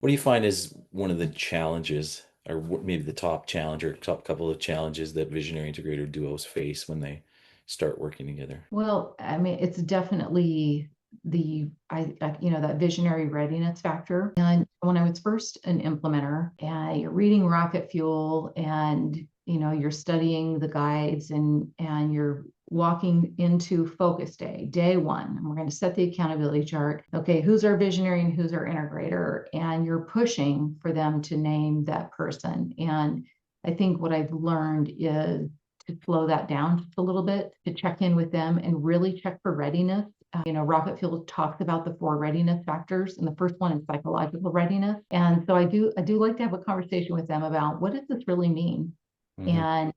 What do you find is one of the challenges, or maybe the top challenge or top couple of challenges that visionary integrator duos face when they start working together? Well, I mean, it's definitely that visionary readiness factor. And when I was first an implementer, and you're reading Rocket Fuel, and you're studying the guides, and you're walking into focus day one, and we're going to set the accountability chart. Okay, who's our visionary and who's our integrator? And you're pushing for them to name that person. And I think what I've learned is to slow that down just a little bit, to check in with them and really check for readiness. Rocket Fuel talks about the 4 readiness factors, and the first one is psychological readiness. And so I do like to have a conversation with them about, what does this really mean? Hmm. And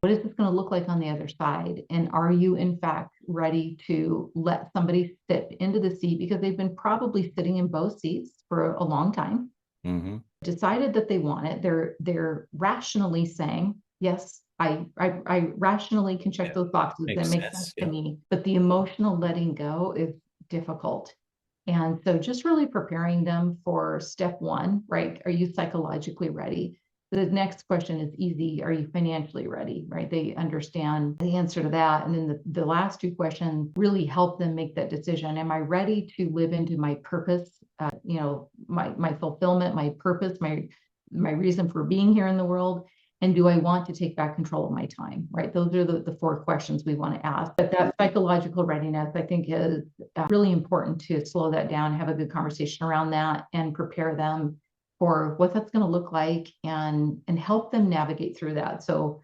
what is this going to look like on the other side? And are you in fact ready to let somebody sit into the seat, because they've been probably sitting in both seats for a long time, Hmm. decided that they want it. They're rationally saying, yes, I rationally can check Yeah, those boxes. That makes makes sense sense. to Yeah. me. But the emotional letting go is difficult. And so just really preparing them for step one, right? Are you psychologically ready? The next question is easy. Are you financially ready? Right? They understand the answer to that. And then the last 2 questions really help them make that decision. Am I ready to live into my purpose? My fulfillment, my purpose, my reason for being here in the world. And do I want to take back control of my time? Right? Those are the 4 questions we want to ask. But that psychological readiness, I think, is really important to slow that down, have a good conversation around that, and prepare them for what that's going to look like, and help them navigate through that. So,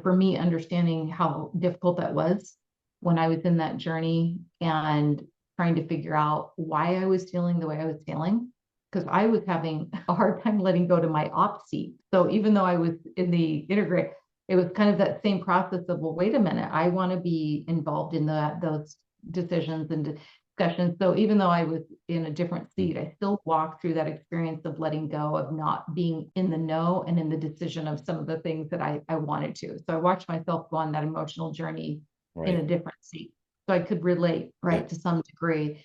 for me, understanding how difficult that was when I was in that journey, and trying to figure out why I was feeling the way I was feeling, because I was having a hard time letting go to my ops seat. So even though I was in the integrate, it was kind of that same process of, well, wait a minute, I want to be involved in those decisions and discussions. So even though I was in a different seat, I still walked through that experience of letting go, of not being in the know and in the decision of some of the things that I wanted to. So I watched myself go on that emotional journey in Right. a different seat. So I could relate, Yeah. right, to some degree.